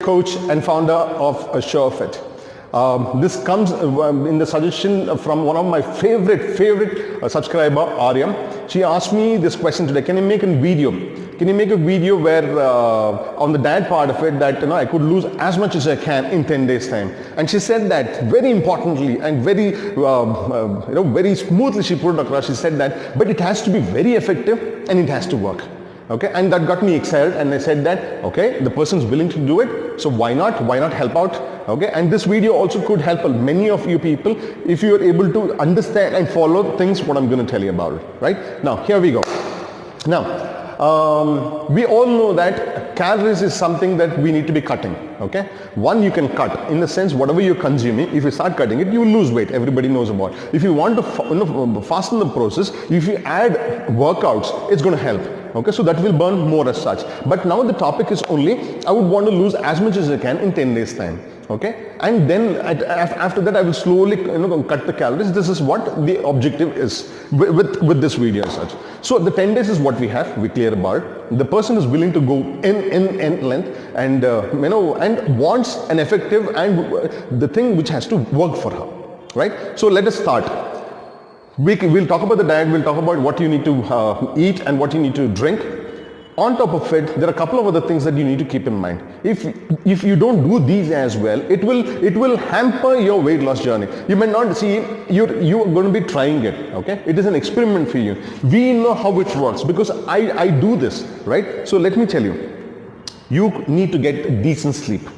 coach and founder of SureFit. This comes in the suggestion from one of my favorite subscriber, Aryam. She asked me this question today: can you make a video? Can you make a video where on the diet part of it that I could lose as much as I can in 10 days time? And she said that very importantly and very very smoothly she put it across. She said that, but it has to be very effective and it has to work. Okay, and that got me excited, and I said that, okay, the person's willing to do it, so why not help out? Okay, and this video also could help many of you people if you are able to understand and follow things what I'm going to tell you about it. Right now, here we go. Now, we all know that calories is something that we need to be cutting. Okay, one, you can cut in the sense whatever you're consuming, if you start cutting it, you will lose weight. Everybody knows about it. If you want to fasten the process, if you add workouts, it's going to help. Okay, so that will burn more as such. But now the topic is only, I would want to lose as much as I can in 10 days time. Okay, and then after that I will slowly cut the calories. This is what the objective is with this video as such. So the 10 days is what we have, we clear about it. The person is willing to go in length and and wants an effective and the thing which has to work for her. Right, so let us start. We'll talk about the diet, we'll talk about what you need to eat and what you need to drink. On top of it, there are a couple of other things that you need to keep in mind. If you don't do these as well, it will hamper your weight loss journey. You may not see, you're going to be trying it. Okay, it is an experiment for you. We know how it works because I do this, right? So let me tell you, you need to get decent sleep.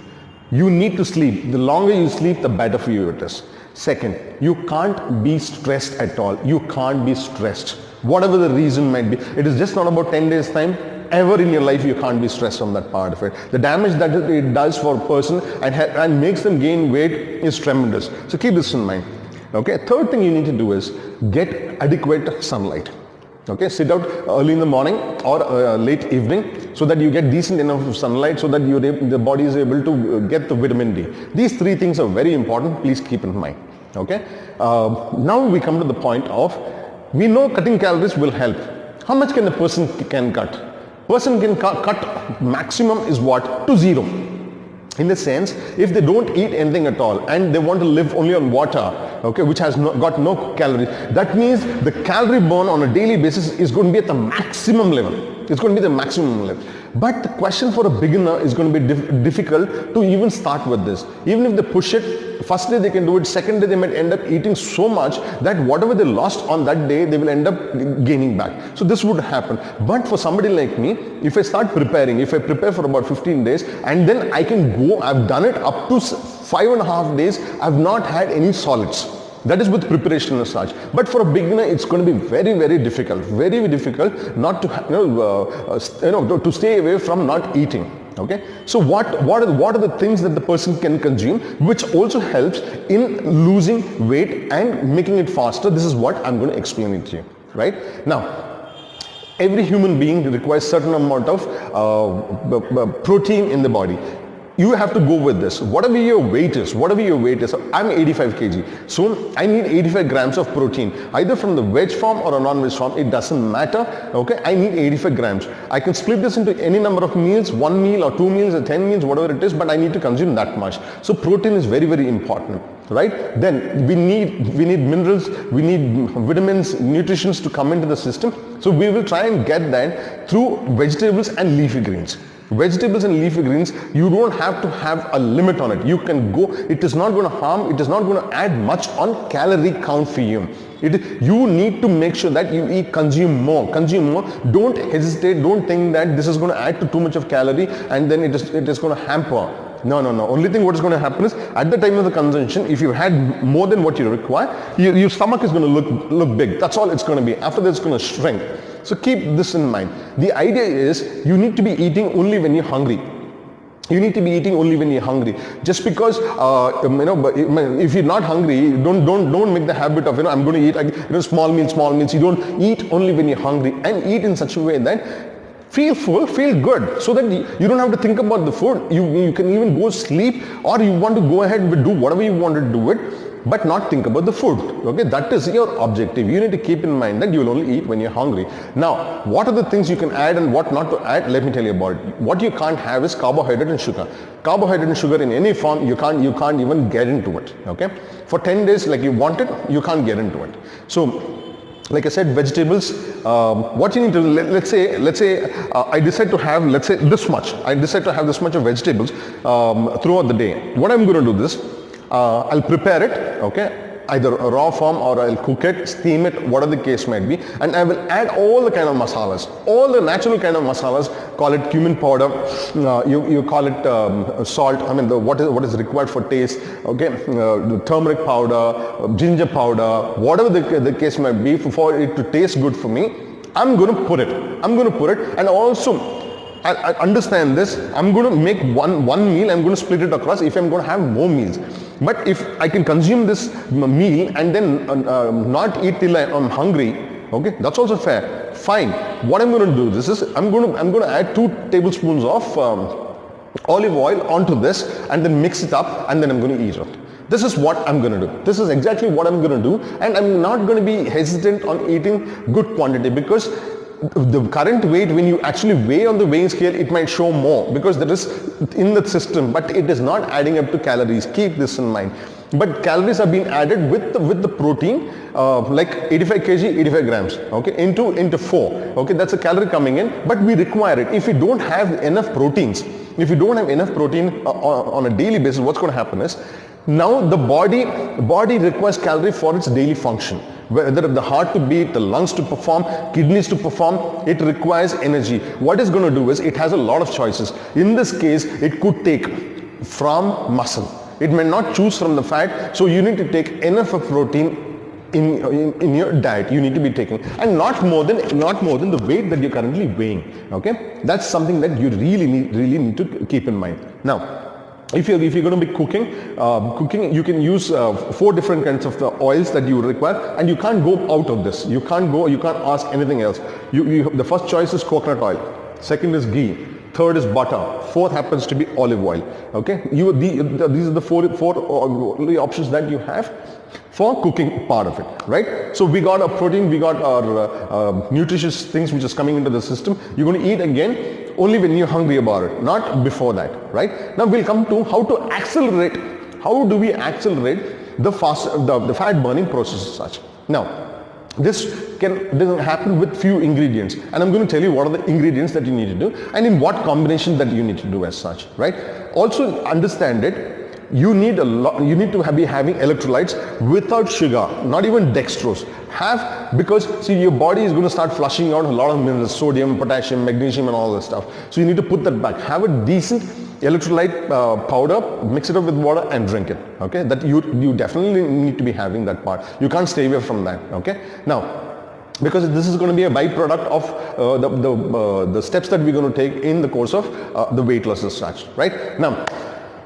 You need to sleep. The longer you sleep, the better for you it is. Second, you can't be stressed at all. You can't be stressed. Whatever the reason might be. It is just not about 10 days time. Ever in your life you can't be stressed on that part of it. The damage that it does for a person and makes them gain weight is tremendous. So keep this in mind. Okay. Third thing you need to do is get adequate sunlight. Okay, sit out early in the morning or late evening so that you get decent enough sunlight so that the body is able to get the vitamin D. These three things are very important. Please keep in mind. Okay. Now we come to the point of, we know cutting calories will help. How much can a person can cut? Person can cut maximum is what? To zero. In the sense, if they don't eat anything at all and they want to live only on water, okay, which has got no calories, that means the calorie burn on a daily basis is going to be at the maximum level. It's going to be the maximum level. But the question for a beginner is going to be difficult to even start with this. Even if they push it, first day they can do it, second day they might end up eating so much that whatever they lost on that day, they will end up gaining back. So this would happen. But for somebody like me, if I start preparing, if I prepare for about 15 days and then I can go, I've done it up to 5.5 days, I've not had any solids. That is with preparation as such. But for a beginner, it's going to be very difficult not to to stay away from not eating. Okay. So what are the things that the person can consume, which also helps in losing weight and making it faster? This is what I'm going to explain it to you. Right now, every human being requires certain amount of protein in the body. You have to go with this. Whatever your weight is, I'm 85 kg. So I need 85 grams of protein, either from the veg form or a non-veg form. It doesn't matter. Okay, I need 85 grams. I can split this into any number of meals, 1 meal or 2 meals or 10 meals, whatever it is, but I need to consume that much. So protein is very important. Right? Then we need minerals, we need vitamins, nutritions to come into the system. So we will try and get that through vegetables and leafy greens. Vegetables and leafy greens, you don't have to have a limit on it. You can go, it is not going to harm, it is not going to add much on calorie count for you. You need to make sure that you consume more. Don't hesitate, don't think that this is going to add to too much of calorie and then it is going to hamper. No. Only thing what is going to happen is at the time of the consumption, if you had more than what you require, your stomach is going to look big. That's all it's going to be. After that, it's going to shrink. So keep this in mind. The idea is you need to be eating only when you're hungry. You need to be eating only when you're hungry. Just because if you're not hungry, don't make the habit of I'm going to eat small meals. You don't eat only when you're hungry, and eat in such a way that feel full, feel good, so that you don't have to think about the food. You can even go sleep, or you want to go ahead and do whatever you want to do it. but not think about the food. Okay, that is your objective. You need to keep in mind that you will only eat when you're hungry. Now, what are the things you can add and what not to add? Let me tell you about it. What you can't have is carbohydrate and sugar. Carbohydrate and sugar in any form, you can't even get into it. Okay, for 10 days like you want it, you can't get into it. So like I said, vegetables, what you need to, let's say I decide to have, let's say this much, I decide to have this much of vegetables throughout the day. What I'm going to do this, I'll prepare it, okay, either a raw form or I'll cook it, steam it, whatever the case might be, and I will add all the kind of masalas, all the natural kind of masalas, call it cumin powder, you call it salt, I mean what is required for taste, okay, turmeric powder, ginger powder, whatever the case might be, for it to taste good for me, I'm going to put it, and also I understand this, I'm going to make one meal, I'm going to split it across if I'm going to have more meals. But if I can consume this meal and then not eat till I'm hungry, okay, that's also fair. Fine. What I'm going to do, this is I'm going to add 2 tablespoons of olive oil onto this and then mix it up and then I'm going to eat it. This is what I'm going to do. This is exactly what I'm going to do, and I'm not going to be hesitant on eating good quantity, because the current weight, when you actually weigh on the weighing scale, it might show more because that is in the system, but it is not adding up to calories. Keep this in mind. But calories are being added with the protein, like 85 kg, 85 grams, okay, into 4. Okay, that's a calorie coming in, but we require it. If we don't have enough proteins, if you don't have enough protein on a daily basis, what's going to happen is, now the body requires calorie for its daily function. Whether the heart to beat, the lungs to perform, kidneys to perform, it requires energy. What it's going to do is, it has a lot of choices. In this case, it could take from muscle. It may not choose from the fat, so you need to take enough of protein in your diet. You need to be taking, and not more than the weight that you're currently weighing. Okay, that's something that you really need to keep in mind. Now, if you're going to be cooking, you can use 4 different kinds of the oils that you require, and you can't go out of this. You can't ask anything else. The first choice is coconut oil. Second is ghee. Third is butter. Fourth happens to be olive oil. Okay, these are the four options that you have for cooking part of it, right? So we got our protein, we got our nutritious things which is coming into the system. You're going to eat again only when you're hungry about it, not before that, right? Now we'll come to how to accelerate. How do we accelerate the fat burning process as such? Now, this can happen with few ingredients, and I'm going to tell you what are the ingredients that you need to do and in what combination that you need to do as such, right? Also understand it. You need to be having electrolytes without sugar, not even dextrose. Because see, your body is going to start flushing out a lot of minerals, sodium, potassium, magnesium and all this stuff. So you need to put that back. Have a decent electrolyte powder, mix it up with water and drink it. Okay, that you definitely need to be having that part. You can't stay away from that. Okay, now, because this is going to be a byproduct of the steps that we're going to take in the course of the weight loss as such, right? Now,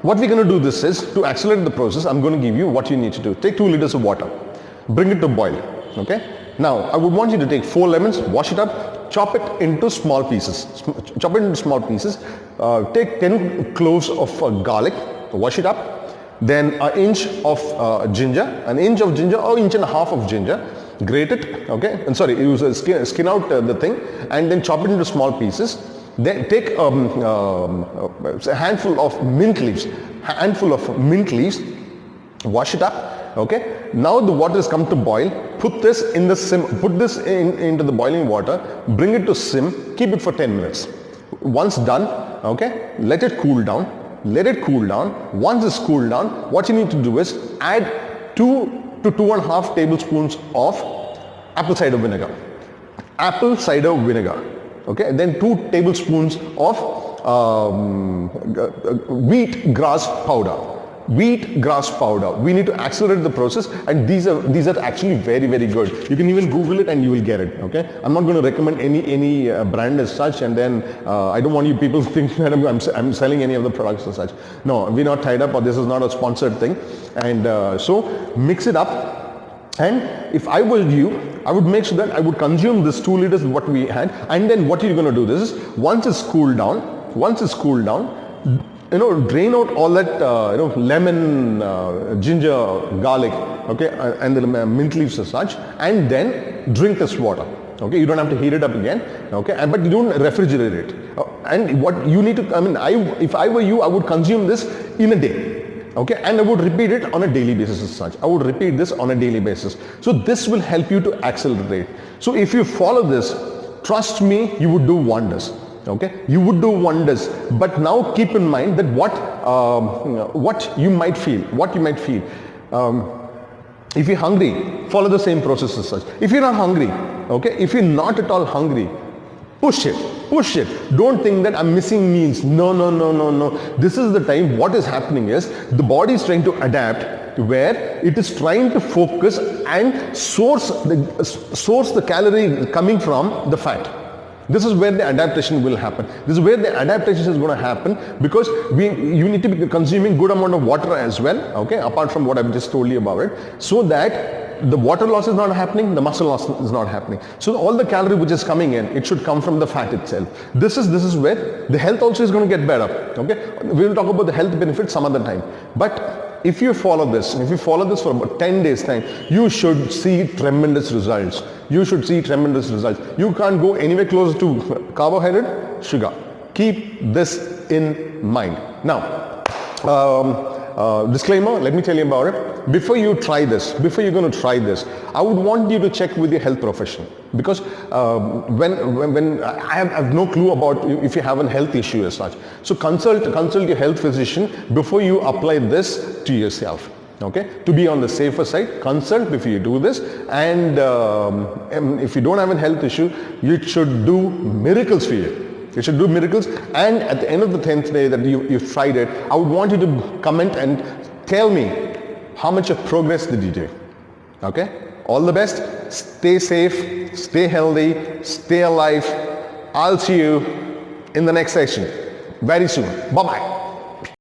what we're going to do this is, to accelerate the process, I'm going to give you what you need to do. Take 2 liters of water, bring it to boil. Okay. Now, I would want you to take 4 lemons, wash it up, chop it into small pieces. Take 10 cloves of garlic, wash it up. Then an inch of ginger, or inch and a half of ginger. Grate it. Okay. And sorry, use skin out the thing, and then chop it into small pieces. Then take a handful of mint leaves, wash it up. Okay. Now the water has come to boil. Put this in the sim. Put this into the boiling water. Bring it to sim. Keep it for 10 minutes. Once done, okay, let it cool down. Once it's cooled down, what you need to do is add 2 to 2.5 tablespoons of apple cider vinegar. Okay, then 2 tablespoons of wheat grass powder. We need to accelerate the process, and these are actually very, very good. You can even Google it and you will get it. Okay, I'm not going to recommend any brand as such, and then I don't want you people to think that I'm selling any of the products as such. No, we're not tied up, or this is not a sponsored thing. And so mix it up. And if I was you, I would make sure that I would consume this 2 liters what we had, and then what you're going to do, this is once it's cooled down, drain out all that, lemon, ginger, garlic, okay, and the mint leaves as such, and then drink this water. Okay, you don't have to heat it up again. Okay, but you don't refrigerate it. And what you need to, if I were you, I would consume this in a day. Okay, and I would repeat it on a daily basis as such. I would repeat this on a daily basis. So this will help you to accelerate. So if you follow this, trust me, you would do wonders. Okay, you would do wonders. But now keep in mind that what you might feel. If you're hungry, follow the same process as such. If you're not hungry, okay, if you're not at all hungry, push it. Don't think that I'm missing meals. No. This is the time. What is happening is the body is trying to adapt, where it is trying to focus and source the calorie coming from the fat. This is where the adaptation will happen. This is where the adaptation is going to happen, because you need to be consuming good amount of water as well, okay, apart from what I've just told you about it, so that the water loss is not happening, the muscle loss is not happening. So all the calorie which is coming in, it should come from the fat itself. This is where the health also is going to get better. Okay, we will talk about the health benefits some other time. But if you follow this for about 10 days time, you should see tremendous results. You can't go anywhere close to carbohydrate, sugar. Keep this in mind. Now, disclaimer, let me tell you about it. Before you're going to try this, I would want you to check with your health professional, because when I have no clue about if you have a health issue as such. So consult your health physician before you apply this to yourself. Okay, to be on the safer side, consult before you do this. And if you don't have a health issue, it should do miracles for you. It should do miracles. And at the end of the 10th day that you've tried it, I would want you to comment and tell me how much of progress did you do. Okay, all the best. Stay safe, stay healthy, stay alive. I'll see you in the next session very soon. Bye bye.